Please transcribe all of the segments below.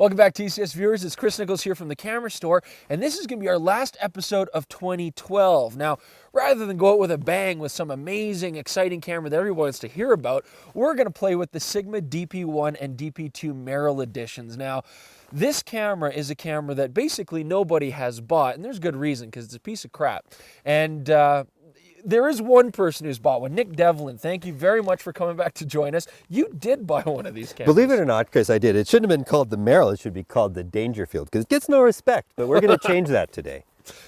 Welcome back, TCS viewers. It's Chris Niccolls here from the Camera Store, and this is going to be our last episode of 2012. Now, rather than go out with a bang with some amazing, exciting camera that everyone wants to hear about, we're going to play with the Sigma DP1 and DP2 Merrill editions. Now, this camera is a camera that basically nobody has bought, and there's good reason, because it's a piece of crap. And there is one person who's bought one, Nick Devlin. Thank you very much for coming back to join us. You did buy one of these cameras. Believe it or not, Chris, I did. It shouldn't have been called the Merrill. It should be called the Dangerfield because it gets no respect. But we're going to change that today.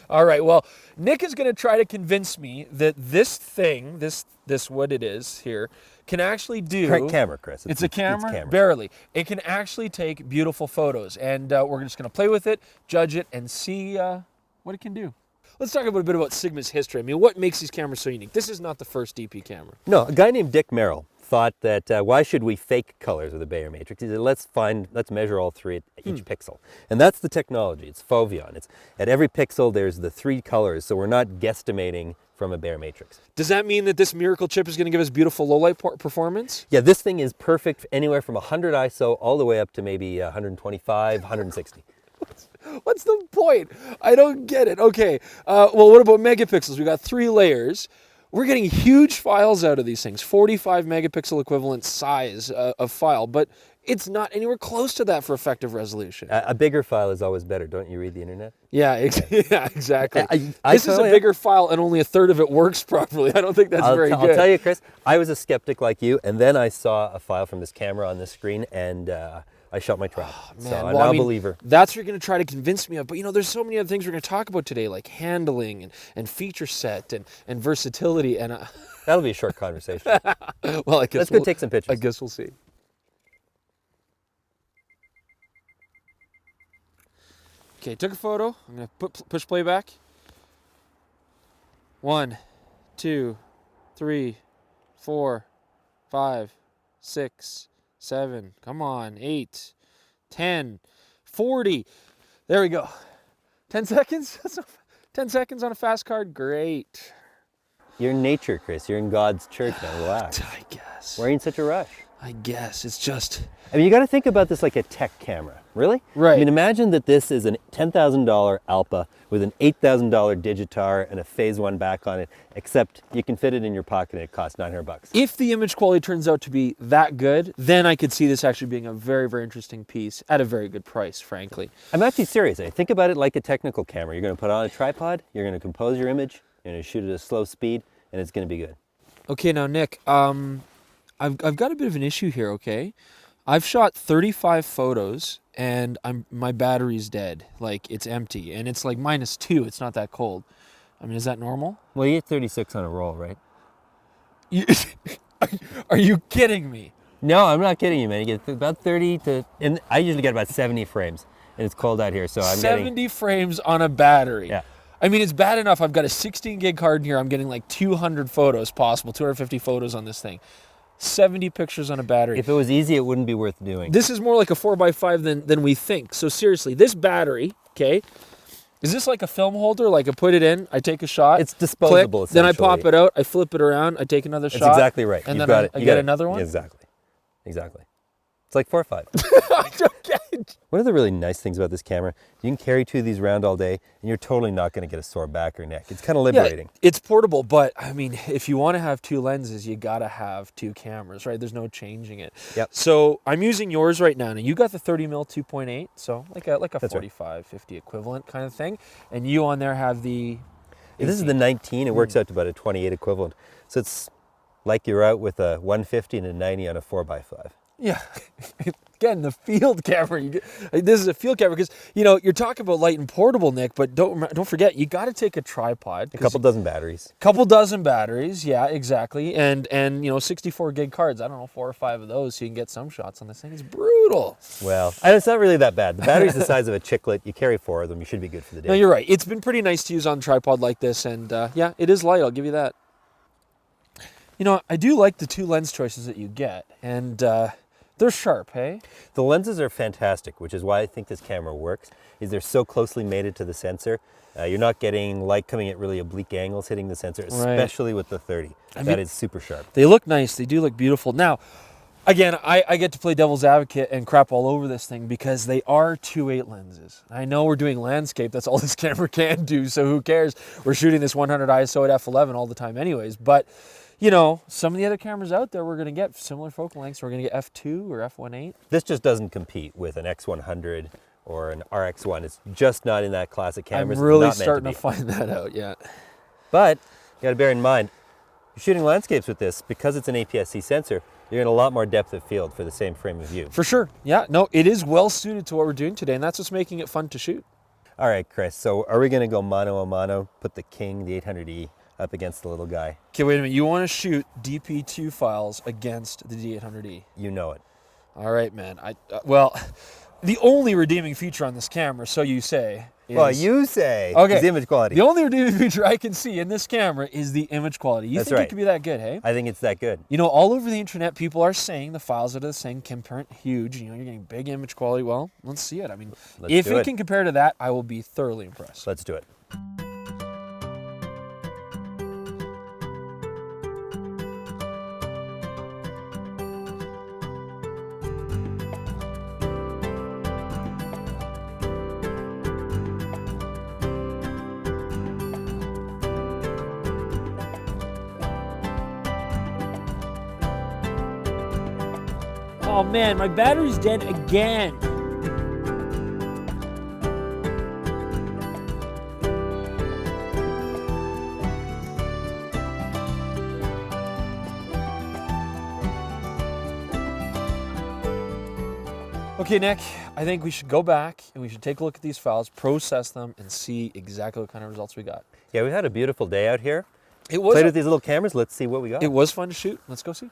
All right. Well, Nick is going to try to convince me that this thing, this what it is here, can actually do... Great camera, Chris. It's a camera? Barely. It can actually take beautiful photos. And we're just going to play with it, judge it, and see what it can do. Let's talk a little bit about Sigma's history. I mean, what makes these cameras so unique? This is not the first DP camera. No, a guy named Dick Merrill thought that why should we fake colors with a Bayer matrix? He said, let's measure all three at each pixel. And that's the technology. It's Foveon. It's at every pixel, there's the three colors, so we're not guesstimating from a Bayer matrix. Does that mean that this miracle chip is going to give us beautiful low light performance? Yeah, this thing is perfect anywhere from 100 ISO all the way up to maybe 125, 160. What's the point? I don't get it. Okay, well, what about megapixels? We got 3 layers. We're getting huge files out of these things, 45 megapixel equivalent size of file, but it's not anywhere close to that for effective resolution. A bigger file is always better. Don't you read the internet? Yeah, yeah, exactly. This is a bigger file and only a third of it works properly. I don't think that's very good. I'll tell you, Chris, I was a skeptic like you, and then I saw a file from this camera on the screen, and I shot my trap. Oh, man. So I'm well, now a believer. That's what you're going to try to convince me of. But, you know, there's so many other things we're going to talk about today, like handling and feature set and versatility. And that'll be a short conversation. Well, I guess let's go take some pictures. I guess we'll see. Okay, took a photo. I'm going to push play back. 1, 2, 3, 4, 5, 6, 7, come on, 8, 10, 40. There we go. 10 seconds? 10 seconds on a fast card? Great. You're in nature, Chris. You're in God's church now. Relax. I guess. Why are you in such a rush? I guess. It's just... I mean, you got to think about this like a tech camera. Really? Right. I mean, imagine that this is a $10,000 Alpha with an $8,000 Digitar and a Phase 1 back on it, except you can fit it in your pocket and it costs $900. If the image quality turns out to be that good, then I could see this actually being a very, very interesting piece at a very good price, frankly. I'm actually serious. Think about it like a technical camera. You're going to put it on a tripod, you're going to compose your image, you're going to shoot it at a slow speed, and it's going to be good. Okay, now, Nick, I've got a bit of an issue here, okay? I've shot 35 photos and my battery's dead. Like, it's empty. And it's like -2. It's not that cold. I mean, is that normal? Well, you get 36 on a roll, right? Are you kidding me? No, I'm not kidding you, man. You get about 30 to... And I usually get about 70 frames. And it's cold out here, so I'm 70 frames on a battery. Yeah. I mean, it's bad enough. I've got a 16 gig card in here. I'm getting like 200 photos possible, 250 photos on this thing. 70 pictures on a battery. If it was easy, it wouldn't be worth doing. This is more like a 4x5 than we think. So seriously, this battery, okay, is this like a film holder? Like I put it in, I take a shot. It's disposable, click, then I pop it out, I flip it around, I take another shot. That's exactly right. And You've then got it. I get another one? Exactly. Exactly. It's like 4 or 5. I don't get it. One of the really nice things about this camera, you can carry 2 of these around all day, and you're totally not going to get a sore back or neck. It's kind of liberating. Yeah, it's portable, but I mean, if you want to have 2 lenses, you got to have 2 cameras, right? There's no changing it. Yep. So I'm using yours right now. Now you got the 30mm 2.8, so like a That's 45, right. 50 equivalent kind of thing. And you on there have the... This is the 19. It works out to about a 28 equivalent. So it's like you're out with a 150 and a 90 on a 4x5. Yeah, again, the field camera. This is a field camera because, you know, you're talking about light and portable, Nick, but don't forget, you got to take a tripod. A couple dozen batteries. Couple dozen batteries, yeah, exactly. And you know, 64 gig cards. I don't know, 4 or 5 of those so you can get some shots on this thing. It's brutal. Well, it's not really that bad. The battery's the size of a chiclet. You carry 4 of them. You should be good for the day. No, you're right. It's been pretty nice to use on a tripod like this. And yeah, it is light. I'll give you that. You know, I do like the 2 lens choices that you get. And... they're sharp, hey? The lenses are fantastic, which is why I think this camera works, is they're so closely mated to the sensor. You're not getting light coming at really oblique angles hitting the sensor, especially with the 30. That is super sharp. They look nice. They do look beautiful. Now, Again, I get to play devil's advocate and crap all over this thing because they are 2.8 lenses. I know we're doing landscape, that's all this camera can do, so who cares? We're shooting this 100 ISO at f11 all the time anyways, but you know, some of the other cameras out there we're gonna get similar focal lengths, we're gonna get f2 or f1.8. This just doesn't compete with an X100 or an RX1. It's just not in that class of cameras. I'm really not meant starting to to find that out, yeah. But you gotta bear in mind, you're shooting landscapes with this, because it's an APS-C sensor, you're in a lot more depth of field for the same frame of view. For sure, yeah. No, it is well suited to what we're doing today, and that's what's making it fun to shoot. All right, Chris, so are we gonna go mano a mano, put the king, the 800E, up against the little guy? Okay, wait a minute. You want to shoot DP2 files against the D800E? You know it. All right, man. Well, the only redeeming feature on this camera, so you say, is... Well, you say, okay, is the image quality. The only redeeming feature I can see in this camera is the image quality. You That's think right. it could be that good, hey? I think it's that good. You know, all over the internet, people are saying the files that are the same compare huge. You know, you're getting big image quality. Well, let's see it. I mean, if it can compare to that, I will be thoroughly impressed. Let's do it. Oh man, my battery's dead again. Okay, Nick, I think we should go back and we should take a look at these files, process them, and see exactly what kind of results we got. Yeah, we've had a beautiful day out here. It was Played with these little cameras. Let's see what we got. It was fun to shoot. Let's go see.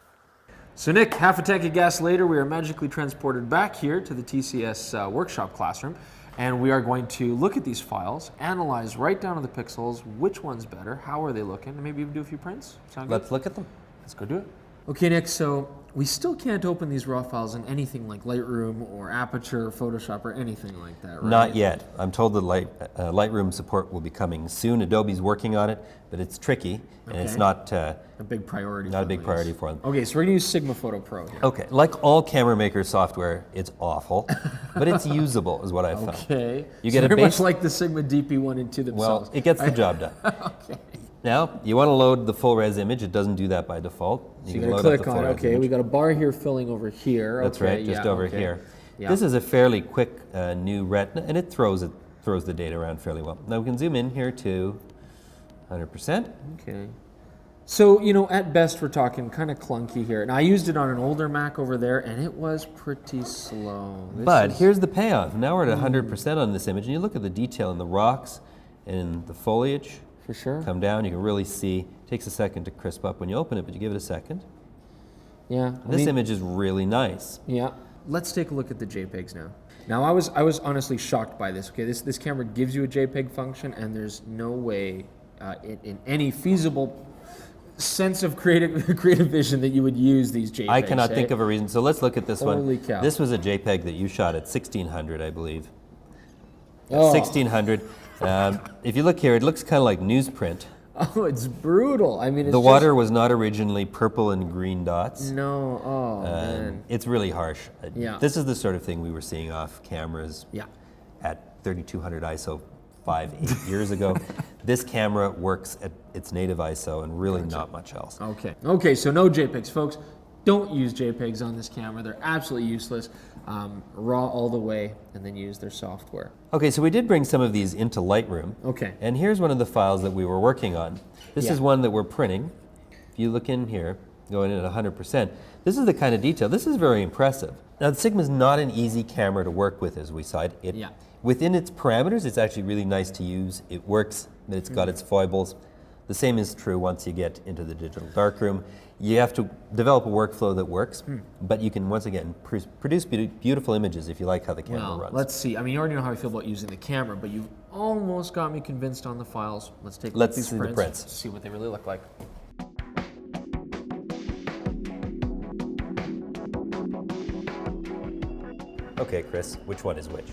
So Nick, half a tank of gas later, we are magically transported back here to the TCS workshop classroom, and we are going to look at these files, analyze right down to the pixels, which one's better, how are they looking, and maybe even do a few prints. Sound good? Let's look at them. Let's go do it. Okay, Nick, so we still can't open these raw files in anything like Lightroom or Aperture or Photoshop or anything like that, right? Not yet. I'm told that Lightroom support will be coming soon. Adobe's working on it, but it's tricky, and it's not a big priority. not a big priority for them. Okay, so we're gonna use Sigma Photo Pro here. Okay, like all camera maker software, it's awful, but it's usable, is what I've found. Okay. You so get a very base. much like the Sigma DP 1 and 2 themselves. Well, it gets the job done. Okay. Now, you want to load the full res image. It doesn't do that by default. So you're gonna click on it. Okay, we got a bar here filling over here. That's okay, right, just over here. Yeah. This is a fairly quick new retina, and it throws the data around fairly well. Now we can zoom in here to 100%. Okay. So, you know, at best we're talking kind of clunky here. And I used it on an older Mac over there, and it was pretty slow. But here's the payoff. Now we're at 100% on this image, and you look at the detail in the rocks and the foliage. For sure. Come down, you can really see. It takes a second to crisp up when you open it, but you give it a second. Yeah. This image is really nice. Yeah. Let's take a look at the JPEGs now. Now, I was honestly shocked by this. Okay, this camera gives you a JPEG function, and there's no way in any feasible sense of creative vision that you would use these JPEGs. I cannot think of a reason. So let's look at this one. Holy cow. This was a JPEG that you shot at 1600, I believe. Oh. 1600. If you look here, it looks kind of like newsprint. Oh, it's brutal. I mean, it's the water was not originally purple and green dots. No, oh man. It's really harsh. Yeah. This is the sort of thing we were seeing off cameras Yeah. at 3200 ISO 8 years ago. This camera works at its native ISO and really not much else. Okay. Okay, so no JPEGs, folks. Don't use JPEGs on this camera. They're absolutely useless. Raw all the way, and then use their software. Okay, so we did bring some of these into Lightroom. Okay. And here's one of the files that we were working on. This Yeah. is one that we're printing. If you look in here, going in at 100%, this is the kind of detail. This is very impressive. Now, the Sigma's not an easy camera to work with, as we said. Yeah. Within its parameters, it's actually really nice to use. It works, but it's got its foibles. The same is true once you get into the digital darkroom. You have to develop a workflow that works, but you can, once again, produce beautiful images if you like how the camera runs. Let's see. I mean, you already know how I feel about using the camera, but you've almost got me convinced on the files. Let's take a look at these see the prints. See what they really look like. Okay, Chris, which one is which?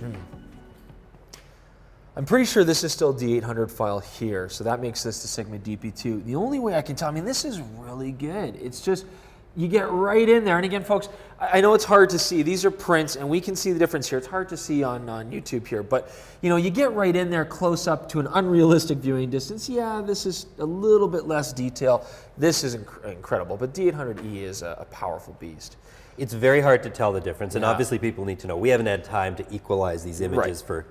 I'm pretty sure this is still D800 file here, so that makes this the Sigma DP2. The only way I can tell, I mean, this is really good. It's just, You get right in there. And again, folks, I know it's hard to see. These are prints, and we can see the difference here. It's hard to see on YouTube here. But, you get right in there close up to an unrealistic viewing distance. Yeah, this is a little bit less detail. This is incredible. But D800E is a powerful beast. It's very hard to tell the difference, and obviously people need to know. We haven't had time to equalize these images for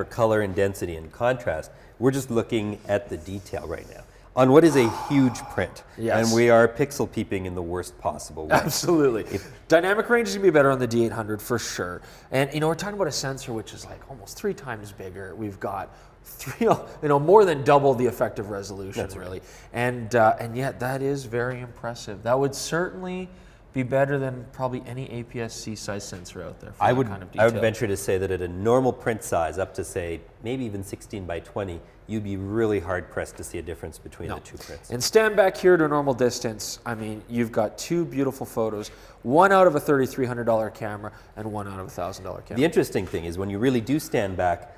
color and density and contrast. We're just looking at the detail right now on what is a huge print. Yes. And we are pixel peeping in the worst possible way. Absolutely. Dynamic range is going to be better on the D800 for sure. And we're talking about a sensor which is like almost 3 times bigger. We've got more than double the effective resolution. That's really. Right. And yet that is very impressive. That would certainly be better than probably any APS-C size sensor out there for that kind of detail. I would venture to say that at a normal print size, up to say maybe even 16 by 20, you'd be really hard pressed to see a difference between the two prints. And stand back here to a normal distance. I mean, you've got 2 beautiful photos, one out of a $3,300 camera and one out of a $1,000 camera. The interesting thing is when you really do stand back,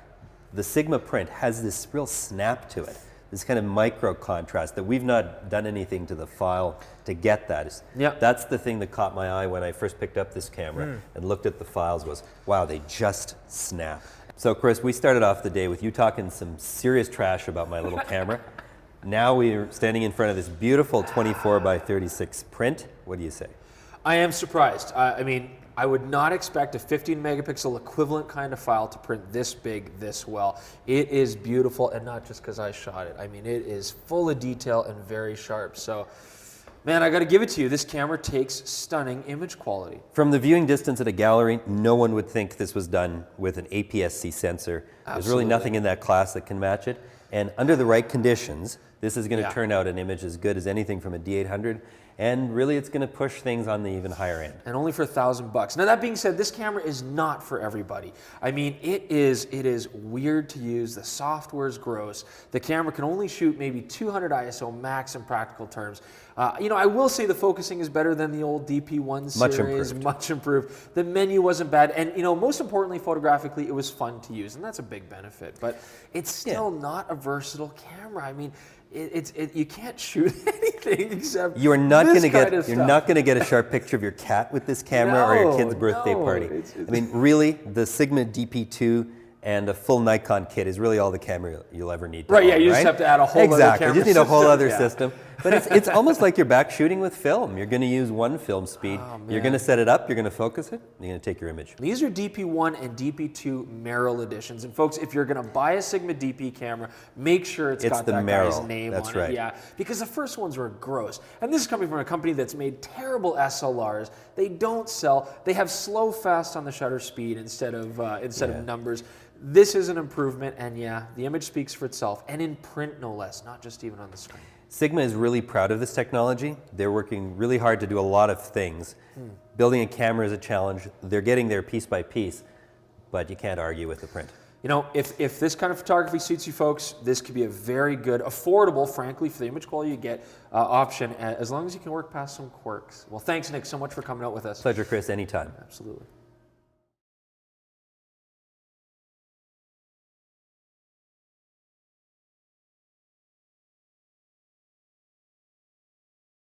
the Sigma print has this real snap to it. This kind of micro contrast that we've not done anything to the file to get that. That's the thing that caught my eye when I first picked up this camera and looked at the files was, wow, they just snap. So Chris, we started off the day with you talking some serious trash about my little camera. Now we're standing in front of this beautiful 24 by 36 print. What do you say? I am surprised. I mean, I would not expect a 15 megapixel equivalent kind of file to print this big, this well. It is beautiful, and not just because I shot it. I mean, it is full of detail and very sharp. So, man, I got to give it to you. This camera takes stunning image quality. From the viewing distance at a gallery, no one would think this was done with an APS-C sensor. Absolutely. There's really nothing in that class that can match it. And under the right conditions, this is going to turn out an image as good as anything from a D800. And really, it's going to push things on the even higher end. And only for $1,000. Now, that being said, this camera is not for everybody. I mean, it is weird to use. The software is gross. The camera can only shoot maybe 200 ISO max in practical terms. I will say the focusing is better than the old DP1 series. Much improved. The menu wasn't bad. And, most importantly, photographically, it was fun to use. And that's a big benefit. But it's still not a versatile camera. I mean, you can't shoot anything except you're not going to get a sharp picture of your cat with this camera or your kid's birthday party. I mean, really, the Sigma DP2 and a full Nikon kit is really all the camera you'll ever need. You just have to add a whole other camera. You just need a whole other system. But it's almost like you're back shooting with film. You're going to use one film speed. You're going to set it up. You're going to focus it. You're going to take your image. These are DP1 and DP2 Merrill editions. And folks, if you're going to buy a Sigma DP camera, make sure it's got that guy's name on it. Yeah, because the first ones were gross. And this is coming from a company that's made terrible SLRs. They don't sell. They have slow fast on the shutter speed instead of numbers. This is an improvement, and the image speaks for itself, and in print no less, not just even on the screen. Sigma is really proud of this technology. They're working really hard to do a lot of things. Building a camera is a challenge. They're getting there piece by piece, but you can't argue with the print. If this kind of photography suits you folks, this could be a very good, affordable, frankly, for the image quality you get, option, as long as you can work past some quirks. Well, thanks, Nick, so much for coming out with us. Pleasure, Chris, anytime. Absolutely.